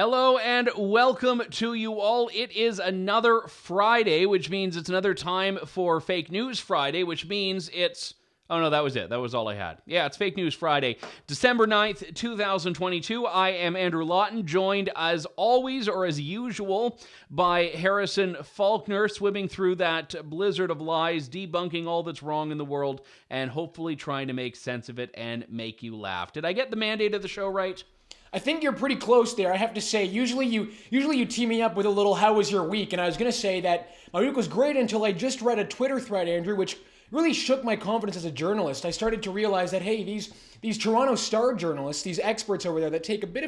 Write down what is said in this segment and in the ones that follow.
Hello and welcome to you all. It is another Friday, which means it's another time for Fake News Friday, which means it's... Oh, no, that was it. That was all I had. Yeah, it's Fake News Friday, December 9th, 2022. I am Andrew Lawton, joined as always, or as usual, by Harrison Faulkner, swimming through that blizzard of lies, debunking all that's wrong in the world, and hopefully trying to make sense of it and make you laugh. Did I get the mandate of the show right? I think you're pretty close there. I have to say, usually you tee me up with a little "How was your week?" And I was going to say that my week was great until I just read a Twitter thread, Andrew, which really shook my confidence as a journalist. I started to realize that hey, these Toronto Star journalists, these experts over there that take a bit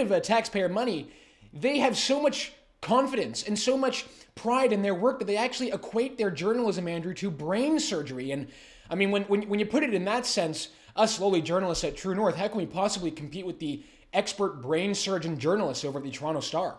of taxpayer money, they have so much confidence and so much pride in their work that they actually equate their journalism, Andrew, to brain surgery. And I mean, when you put it in that sense, us lowly journalists at True North, how can we possibly compete with the expert brain surgeon journalists over at the Toronto Star?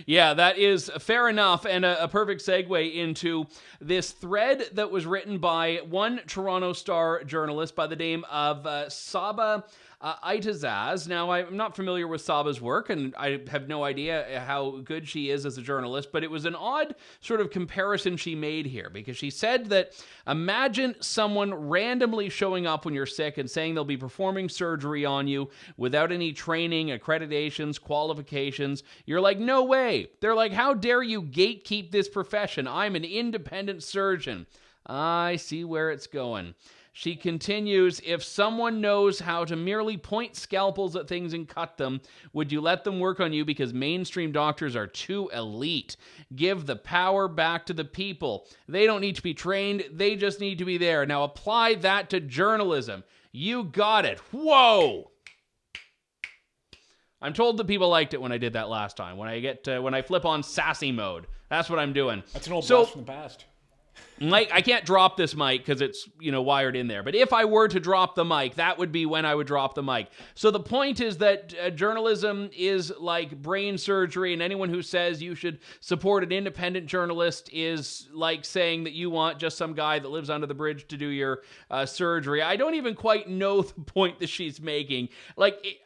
Yeah, that is fair enough, and a perfect segue into this thread that was written by one Toronto Star journalist by the name of Saba Itazaz. Now, I'm not familiar with Saba's work, and I have no idea how good she is as a journalist, but it was an odd sort of comparison she made here, because she said that imagine someone randomly showing up when you're sick and saying they'll be performing surgery on you without any training, accreditations, qualifications. You're like, no way. They're like, how dare you gatekeep this profession? I'm an independent surgeon. I see where it's going. She continues, if someone knows how to merely point scalpels at things and cut them, would you let them work on you because mainstream doctors are too elite? Give the power back to the people. They don't need to be trained. They just need to be there. Now apply that to journalism. You got it. Whoa! I'm told that people liked it when I did that last time. When I flip on sassy mode. That's what I'm doing. That's an old blast from the past. Mike, I can't drop this mic because it's, wired in there. But if I were to drop the mic, that would be when I would drop the mic. So the point is that journalism is like brain surgery, and anyone who says you should support an independent journalist is like saying that you want just some guy that lives under the bridge to do your surgery. I don't even quite know the point that she's making.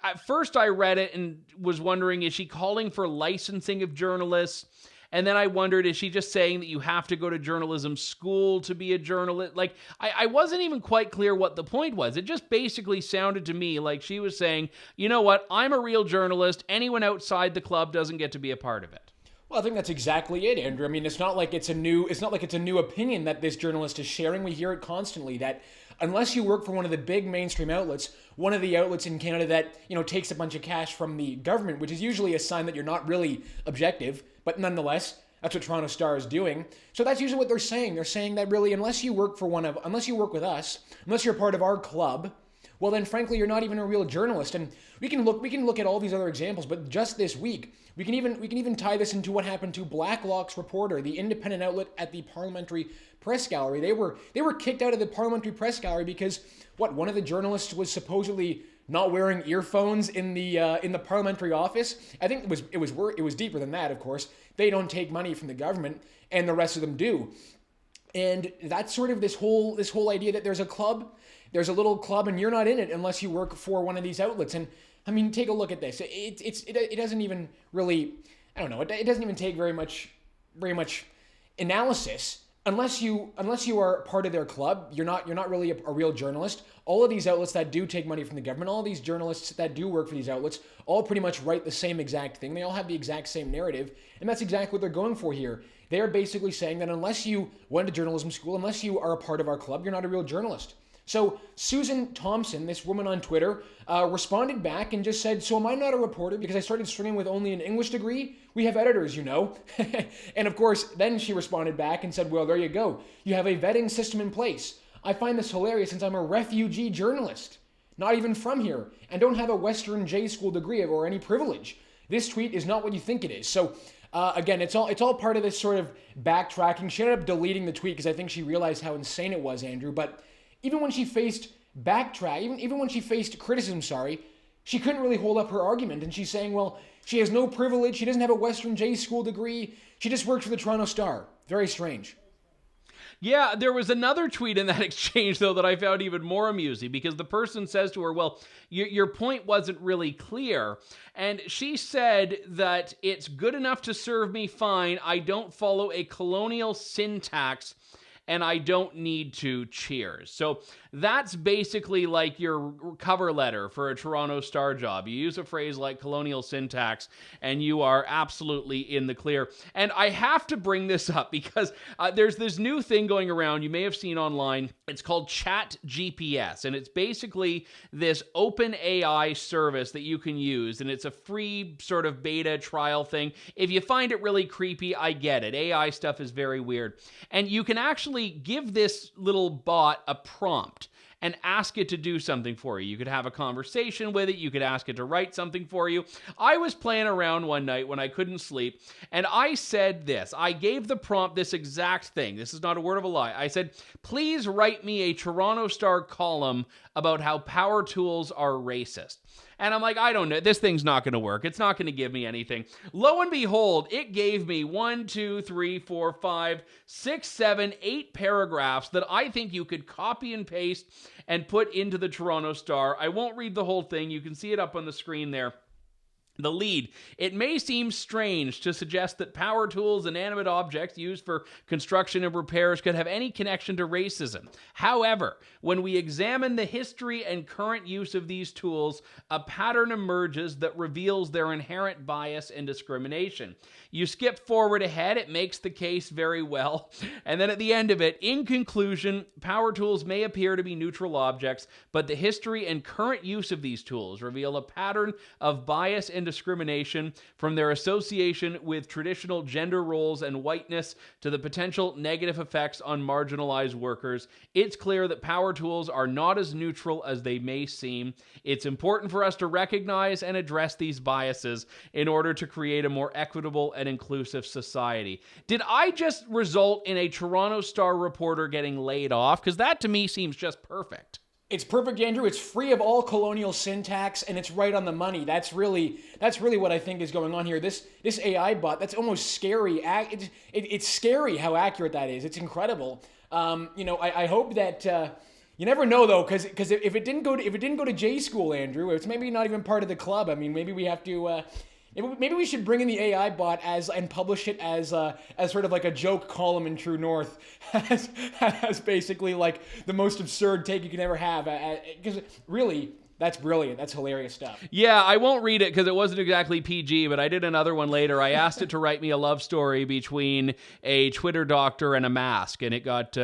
At first I read it and was wondering, is she calling for licensing of journalists? And then I wondered, is she just saying that you have to go to journalism school to be a journalist? I wasn't even quite clear what the point was. It just basically sounded to me like she was saying, you know what, I'm a real journalist. Anyone outside the club doesn't get to be a part of it. Well, I think that's exactly it, Andrew. I mean, it's not like it's a new opinion that this journalist is sharing. We hear it constantly that unless you work for one of the big mainstream outlets, one of the outlets in Canada that, takes a bunch of cash from the government, which is usually a sign that you're not really objective, but nonetheless, that's what Toronto Star is doing. So that's usually what they're saying. They're saying that really, unless you work with us, unless you're part of our club, well then frankly you're not even a real journalist. And we can look at all these other examples, but just this week we can even tie this into what happened to Blacklock's reporter, the independent outlet at the Parliamentary Press Gallery. They were kicked out of the Parliamentary Press Gallery because one of the journalists was supposedly not wearing earphones in the parliamentary office. I think it was deeper than that. Of course, they don't take money from the government, and the rest of them do. And that's sort of this whole idea that there's a little club, and you're not in it unless you work for one of these outlets. And I mean, take a look at this. It doesn't even really, I don't know. It doesn't even take very much analysis. Unless you are part of their club, you're not really a real journalist. All of these outlets that do take money from the government, all of these journalists that do work for these outlets, all pretty much write the same exact thing. They all have the exact same narrative, and that's exactly what they're going for here. They are basically saying that unless you went to journalism school, unless you are a part of our club, you're not a real journalist. So Susan Thompson, this woman on Twitter, responded back and just said, so am I not a reporter because I started streaming with only an English degree? We have editors, And of course, then she responded back and said, well, there you go. You have a vetting system in place. I find this hilarious since I'm a refugee journalist, not even from here, and don't have a Western J school degree or any privilege. This tweet is not what you think it is. So again, it's all part of this sort of backtracking. She ended up deleting the tweet because I think she realized how insane it was, Andrew. But even when she faced even when she faced criticism, she couldn't really hold up her argument. And she's saying, well, she has no privilege. She doesn't have a Western J school degree. She just worked for the Toronto Star. Very strange. Yeah, there was another tweet in that exchange, though, that I found even more amusing because the person says to her, well, your point wasn't really clear. And she said that it's good enough to serve me fine. I don't follow a colonial syntax and I don't need to, cheers. So that's basically like your cover letter for a Toronto Star job. You use a phrase like colonial syntax and you are absolutely in the clear. And I have to bring this up because there's this new thing going around you may have seen online. It's called Chat GPS, and it's basically this open AI service that you can use, and it's a free sort of beta trial thing. If you find it really creepy, I get it. AI stuff is very weird. And you can actually give this little bot a prompt and ask it to do something for you. You could have a conversation with it. You could ask it to write something for you. I was playing around one night when I couldn't sleep, and I said this. I gave the prompt this exact thing. This is not a word of a lie. I said, please write me a Toronto Star column about how power tools are racist. And I'm like, I don't know. This thing's not going to work. It's not going to give me anything. Lo and behold, it gave me 1, 2, 3, 4, 5, 6, 7, 8 paragraphs that I think you could copy and paste and put into the Toronto Star. I won't read the whole thing. You can see it up on the screen there. The lead. It may seem strange to suggest that power tools, inanimate objects used for construction and repairs could have any connection to racism. However, when we examine the history and current use of these tools, a pattern emerges that reveals their inherent bias and discrimination. You skip forward ahead, it makes the case very well. And then at the end of it, in conclusion, power tools may appear to be neutral objects, but the history and current use of these tools reveal a pattern of bias and discrimination, from their association with traditional gender roles and whiteness to the potential negative effects on marginalized workers. It's clear that power tools are not as neutral as they may seem. It's important for us to recognize and address these biases in order to create a more equitable and inclusive society. Did I just result in a Toronto Star reporter getting laid off? Because that to me seems just perfect. It's perfect, Andrew. It's free of all colonial syntax, and it's right on the money. That's really what I think is going on here. This AI bot, that's almost scary. It's scary how accurate that is. It's incredible. I hope that you never know though, because if it didn't go to J school, Andrew, it's maybe not even part of the club. I mean, maybe we have to. Maybe we should bring in the AI bot and publish it as sort of like a joke column in True North, as basically like the most absurd take you can ever have. Because really, that's brilliant. That's hilarious stuff. Yeah, I won't read it because it wasn't exactly PG, but I did another one later. I asked it to write me a love story between a Twitter doctor and a mask, and it got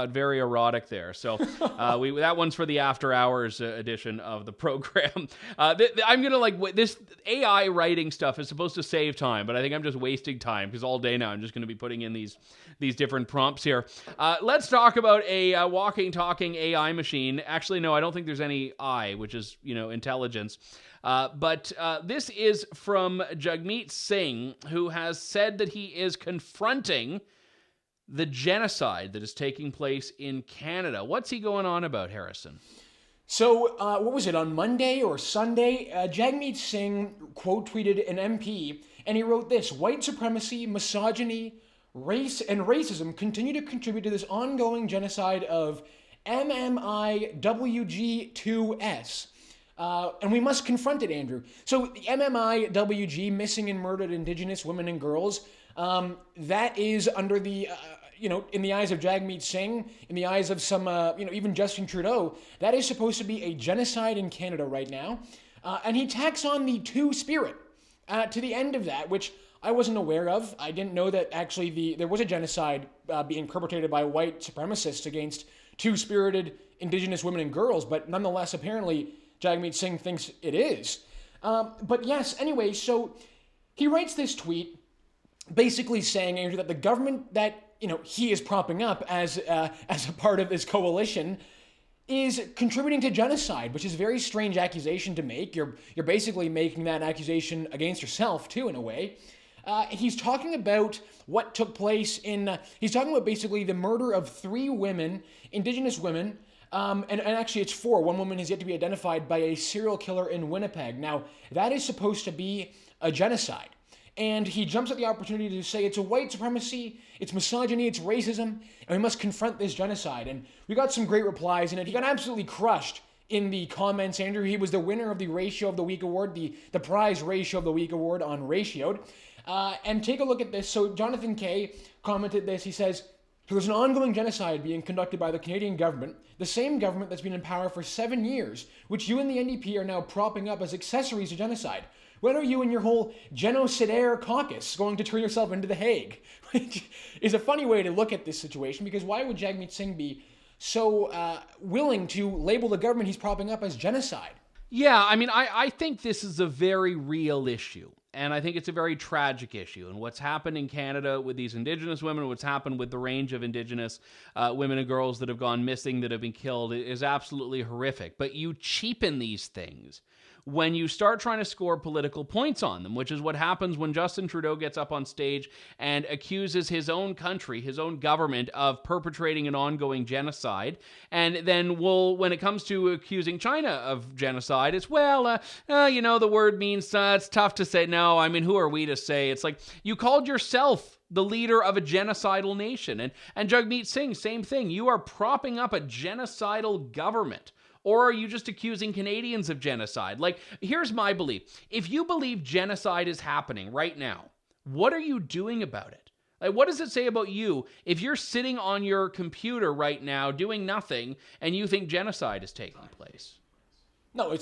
very erotic there. So that one's for the after hours edition of the program. I'm gonna this AI writing stuff is supposed to save time, but I think I'm just wasting time because all day now I'm just going to be putting in these different prompts here. Let's talk about a walking, talking AI machine. Actually, no, I don't think there's any I, which is intelligence. But this is from Jagmeet Singh, who has said that he is confronting the genocide that is taking place in Canada. What's he going on about, Harrison? So, what was it, on Monday or Sunday? Jagmeet Singh quote tweeted an MP, and he wrote this: "White supremacy, misogyny, race, and racism continue to contribute to this ongoing genocide of MMIWG2S. And we must confront it, Andrew." So the MMIWG, missing and murdered Indigenous women and girls, that is under the, in the eyes of Jagmeet Singh, in the eyes of some, even Justin Trudeau, that is supposed to be a genocide in Canada right now. And he tacks on the two-spirit to the end of that, which I wasn't aware of. I didn't know that actually there was a genocide being perpetrated by white supremacists against two-spirited Indigenous women and girls, but nonetheless, apparently, Jagmeet Singh thinks it is. But yes, anyway, so he writes this tweet basically saying, Andrew, that the government that he is propping up as a part of this coalition is contributing to genocide, which is a very strange accusation to make. You're basically making that accusation against yourself too, in a way. He's talking about what took place he's talking about basically the murder of 3 women, Indigenous women, and actually it's 4. One woman has yet to be identified by a serial killer in Winnipeg. Now, that is supposed to be a genocide. And he jumps at the opportunity to say it's a white supremacy, it's misogyny, it's racism, and we must confront this genocide. And we got some great replies in it. He got absolutely crushed in the comments, Andrew. He was the winner of the Ratio of the Week award, the prize Ratio of the Week award on Ratioed. And take a look at this. So Jonathan Kay commented this. He says, there's an ongoing genocide being conducted by the Canadian government, the same government that's been in power for 7 years, which you and the NDP are now propping up as accessories to genocide. When are you and your whole genocidaire caucus going to turn yourself into The Hague? Which is a funny way to look at this situation, because why would Jagmeet Singh be so willing to label the government he's propping up as genocide? Yeah, I mean, I think this is a very real issue. And I think it's a very tragic issue. And what's happened in Canada with these Indigenous women, what's happened with the range of Indigenous women and girls that have gone missing, that have been killed, is absolutely horrific. But you cheapen these things when you start trying to score political points on them, which is what happens when Justin Trudeau gets up on stage and accuses his own country, his own government, of perpetrating an ongoing genocide. And then when it comes to accusing China of genocide, it's, the word means it's tough to say. No, I mean, who are we to say? It's like, you called yourself the leader of a genocidal nation. And Jagmeet Singh, same thing. You are propping up a genocidal government. Or are you just accusing Canadians of genocide? Like, here's my belief. If you believe genocide is happening right now, what are you doing about it? Like, what does it say about you if you're sitting on your computer right now doing nothing and you think genocide is taking place? No,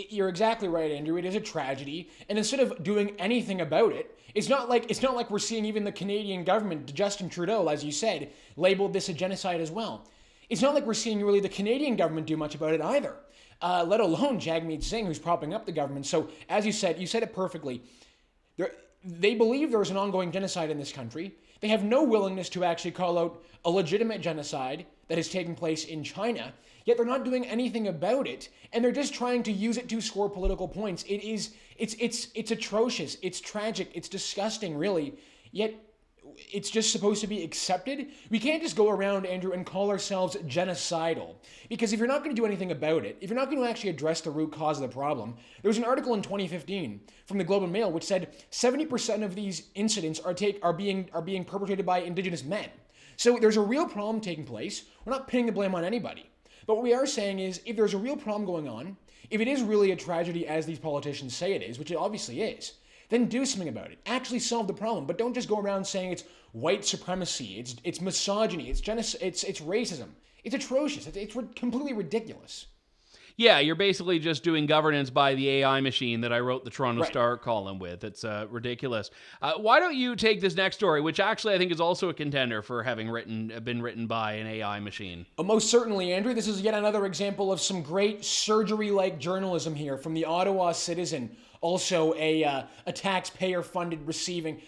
you're exactly right, Andrew. It is a tragedy, and instead of doing anything about it, it's not like we're seeing even the Canadian government, Justin Trudeau, as you said, labeled this a genocide as well. It's not like we're seeing really the Canadian government do much about it either, let alone Jagmeet Singh, who's propping up the government. So, as you said it perfectly. They believe there's an ongoing genocide in this country. They have no willingness to actually call out a legitimate genocide that is taking place in China, yet they're not doing anything about it, and they're just trying to use it to score political points. It's atrocious, it's tragic, it's disgusting, really, yet it's just supposed to be accepted. We can't just go around, Andrew, and call ourselves genocidal. Because if you're not going to do anything about it, if you're not going to actually address the root cause of the problem, there was an article in 2015 from the Globe and Mail which said 70% of these incidents are being perpetrated by Indigenous men. So there's a real problem taking place. We're not pinning the blame on anybody. But what we are saying is, if there's a real problem going on, if it is really a tragedy as these politicians say it is, which it obviously is, then do something about it. Actually solve the problem, but don't just go around saying it's white supremacy, it's misogyny, it's racism. It's atrocious. It's completely ridiculous. Yeah, you're basically just doing governance by the AI machine that I wrote the Toronto Star column with. It's ridiculous. Why don't you take this next story, which actually I think is also a contender for having been written by an AI machine? Most certainly, Andrew. This is yet another example of some great surgery-like journalism here from the Ottawa Citizen. Also a taxpayer-funded receiving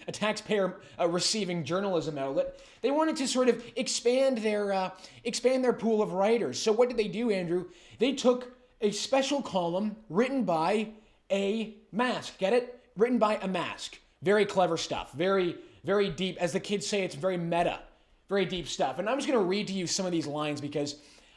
journalism outlet. They wanted to sort of expand their pool of writers. So what did they do, Andrew? They took a special column written by a mask. Get it? Written by a mask. Very clever stuff. Very, very deep. As the kids say, it's very meta. Very deep stuff. And I'm just going to read to you some of these lines because,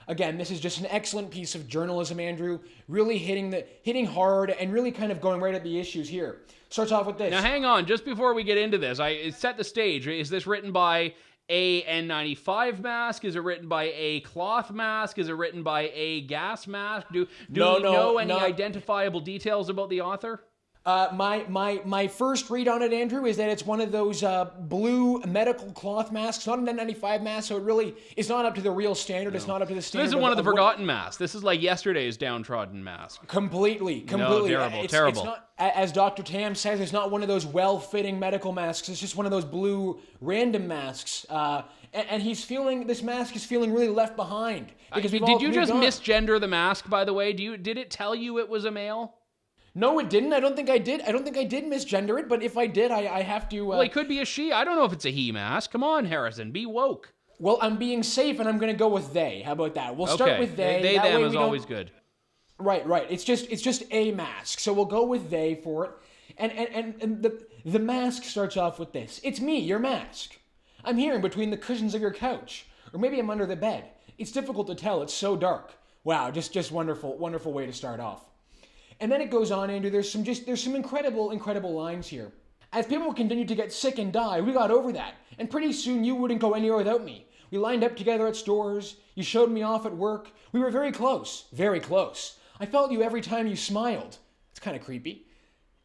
again, this is just an excellent piece of journalism, Andrew. Really hitting hard and really kind of going right at the issues here. Starts off with this. Now, hang on. Just before we get into this, I set the stage. Is this written by a N95 mask? Is it written by a cloth mask? Is it written by a gas mask? Do we know any identifiable details about the author? My first read on it, Andrew, is that it's one of those blue medical cloth masks, not an N95 mask, so it really is not up to the real standard. No. It's not up to the standard. This is one of the forgotten masks. This is like yesterday's downtrodden mask. Completely. No, terrible. It's not, as Dr. Tam says, it's not one of those well-fitting medical masks. It's just one of those blue random masks. And this mask is feeling really left behind. Because did you just misgender the mask, by the way? Did it tell you it was a male? No, it didn't. I don't think I did misgender it, but if I did, I have to... Well, it could be a she. I don't know if it's a he mask. Come on, Harrison. Be woke. Well, I'm being safe, and I'm going to go with they. How about that? We'll start with they. They, them is always good. Right. It's just a mask. So we'll go with they for it. And the mask starts off with this. It's me, your mask. I'm here in between the cushions of your couch. Or maybe I'm under the bed. It's difficult to tell. It's so dark. Wow, just wonderful way to start off. And then it goes on, Andrew. There's some incredible lines here. As people continued to get sick and die, we got over that. And pretty soon you wouldn't go anywhere without me. We lined up together at stores. You showed me off at work. We were very close. Very close. I felt you every time you smiled. It's kind of creepy.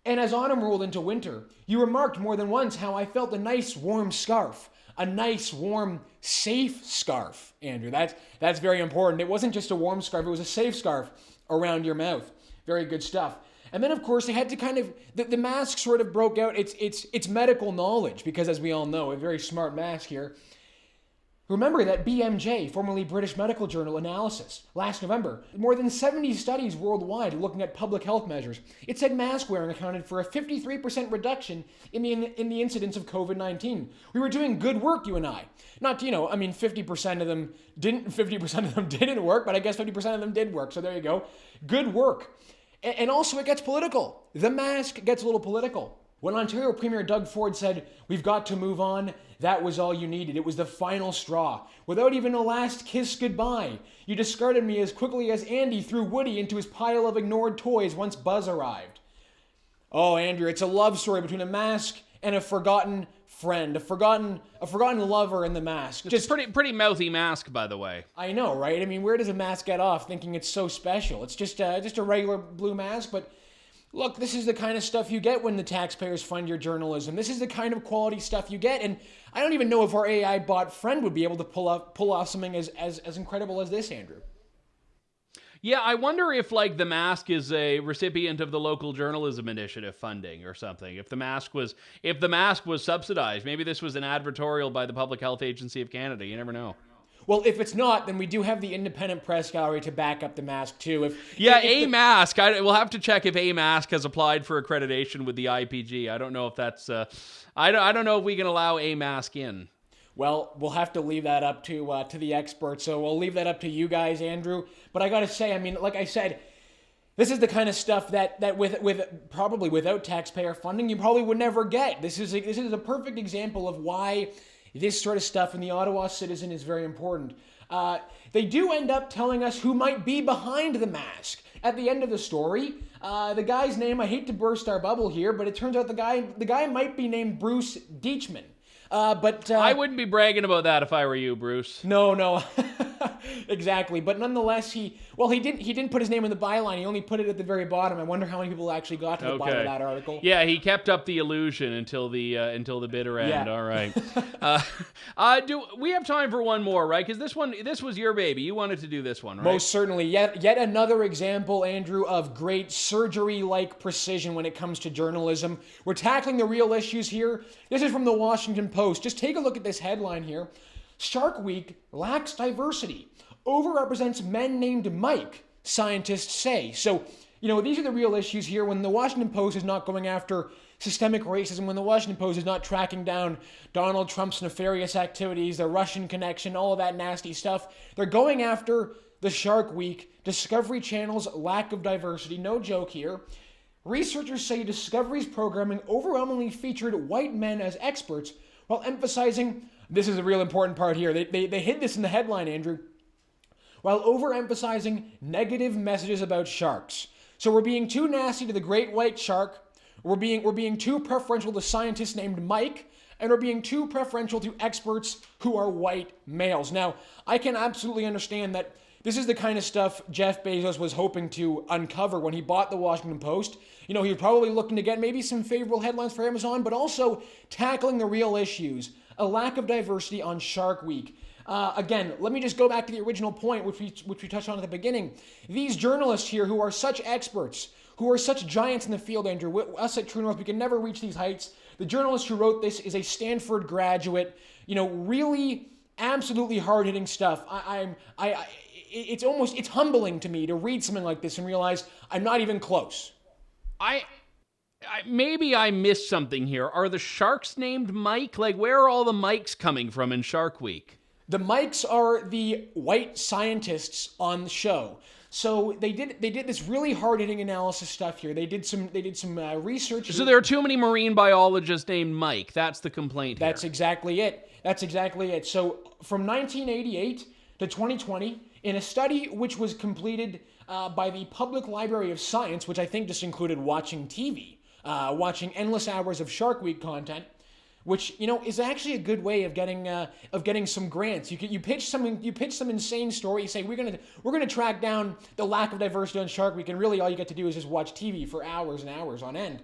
And as autumn rolled into winter, you remarked more than once how I felt a nice warm scarf. A nice, warm, safe scarf, Andrew. That's very important. It wasn't just a warm scarf, it was a safe scarf around your mouth. Very good stuff. And then, of course, they had to kind of, the mask sort of broke out its medical knowledge, because as we all know, a very smart mask here. Remember that BMJ, formerly British Medical Journal analysis, last November, more than 70 studies worldwide looking at public health measures. It said mask wearing accounted for a 53% reduction in the incidence of COVID-19. We were doing good work, you and I. Not, 50% of them didn't work, but I guess 50% of them did work. So there you go. Good work. And also it gets political. The mask gets a little political. When Ontario Premier Doug Ford said, "We've got to move on," that was all you needed. It was the final straw. Without even a last kiss goodbye, you discarded me as quickly as Andy threw Woody into his pile of ignored toys once Buzz arrived. Oh, Andrew, it's a love story between a mask and a forgotten friend, a forgotten lover in the mask. Just pretty mouthy mask, by the way. I know, right? I mean, where does a mask get off thinking it's so special? It's just a regular blue mask, but look, this is the kind of stuff you get when the taxpayers fund your journalism. This is the kind of quality stuff you get, and I don't even know if our AI bot friend would be able to pull off something as incredible as this, Andrew. Yeah, I wonder if, the mask is a recipient of the local journalism initiative funding or something. If the mask was subsidized, maybe this was an advertorial by the Public Health Agency of Canada. You never know. Well, if it's not, then we do have the Independent Press Gallery to back up the mask too. Mask. We'll have to check if A Mask has applied for accreditation with the IPG. I don't know if that's. I don't know if we can allow A Mask in. Well, we'll have to leave that up to the experts. So we'll leave that up to you guys, Andrew. But I got to say, I mean, like I said, this is the kind of stuff that with probably without taxpayer funding, you probably would never get. This is a perfect example of why this sort of stuff in the Ottawa Citizen is very important. They do end up telling us who might be behind the mask at the end of the story. The guy's name, I hate to burst our bubble here, but it turns out the guy might be named Bruce Deitchman. But I wouldn't be bragging about that if I were you, Bruce. No. Exactly. But nonetheless, he didn't put his name in the byline. He only put it at the very bottom. I wonder how many people actually got to the bottom of that article. Yeah, he kept up the illusion until the bitter end. Yeah. All right. Do we have time for one more, right? Because this was your baby. You wanted to do this one, right? Most certainly. Yet another example, Andrew, of great surgery-like precision when it comes to journalism. We're tackling the real issues here. This is from the Washington Post. Just take a look at this headline here. Shark Week lacks diversity. Overrepresents men named Mike, scientists say. So, these are the real issues here. When the Washington Post is not going after systemic racism, when the Washington Post is not tracking down Donald Trump's nefarious activities, the Russian connection, all of that nasty stuff, they're going after the Shark Week, Discovery Channel's lack of diversity. No joke here. Researchers say Discovery's programming overwhelmingly featured white men as experts while emphasizing, this is a real important part here, they hid this in the headline, Andrew, while overemphasizing negative messages about sharks. So we're being too nasty to the great white shark, we're being too preferential to scientists named Mike, and we're being too preferential to experts who are white males. Now, I can absolutely understand that this is the kind of stuff Jeff Bezos was hoping to uncover when he bought the Washington Post. He was probably looking to get maybe some favorable headlines for Amazon, but also tackling the real issues. A lack of diversity on Shark Week. Again, let me just go back to the original point, which we touched on at the beginning. These journalists here who are such experts, who are such giants in the field, Andrew, us at True North, we can never reach these heights. The journalist who wrote this is a Stanford graduate. Really absolutely hard-hitting stuff. It's humbling to me to read something like this and realize I'm not even close. Maybe I missed something here. Are the sharks named Mike? Where are all the Mikes coming from in Shark Week? The Mikes are the white scientists on the show. So they did this really hard-hitting analysis stuff here. They did some research. So there are too many marine biologists named Mike. That's the complaint here. That's exactly it. So from 1988 to 2020, in a study which was completed by the Public Library of Science, which I think just included watching TV, watching endless hours of Shark Week content, which is actually a good way of getting some grants. You pitch some insane story. You say we're gonna track down the lack of diversity on Shark Week, and really all you get to do is just watch TV for hours and hours on end.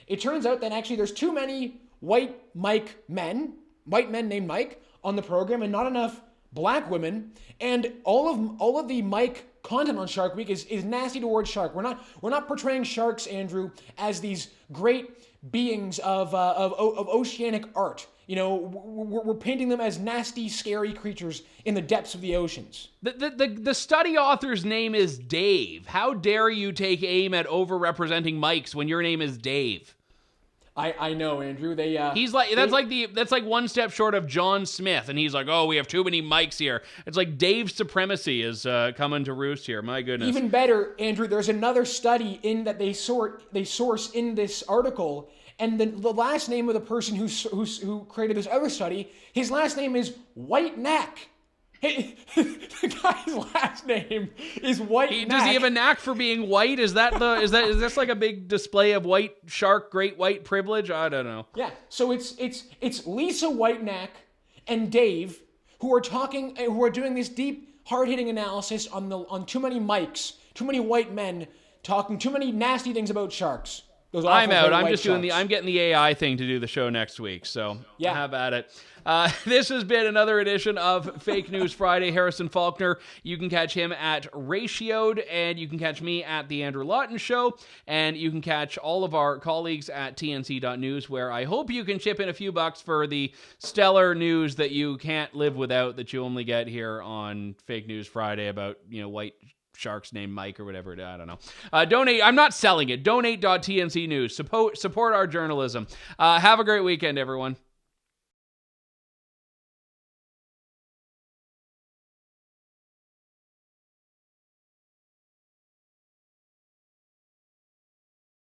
It turns out that actually there's too many white men named Mike on the program, and not enough black women. And all of the Mike content on Shark Week is nasty towards shark. We're not portraying sharks, Andrew, as these great beings of oceanic art. We're painting them as nasty, scary creatures in the depths of the oceans. The study author's name is Dave. How dare you take aim at overrepresenting Mikes when your name is Dave? I know, Andrew. He's like that's like one step short of John Smith, and he's like, oh, we have too many Mikes here. It's like Dave's supremacy is coming to roost here. My goodness. Even better, Andrew. There's another study in that they source in this article, and the last name of the person who created this other study, his last name is White Knack. Hey, the guy's last name is White Knack. Does he have a knack for being white? Is this like a big display of white shark, great white privilege? I don't know. Yeah. So it's Lisa White Knack and Dave who are doing this deep, hard-hitting analysis on too many mics, too many white men talking too many nasty things about sharks. I'm out. I'm just doing I'm getting the AI thing to do the show next week. So yeah, have at it. This has been another edition of Fake News Friday. Harrison Faulkner, you can catch him at Ratioed, and you can catch me at The Andrew Lawton Show, and you can catch all of our colleagues at tnc.news, where I hope you can chip in a few bucks for the stellar news that you can't live without, that you only get here on Fake News Friday about, white sharks named Mike or whatever. I don't know. Donate. I'm not selling it. Donate.tnc news. Support our journalism. Have a great weekend, everyone.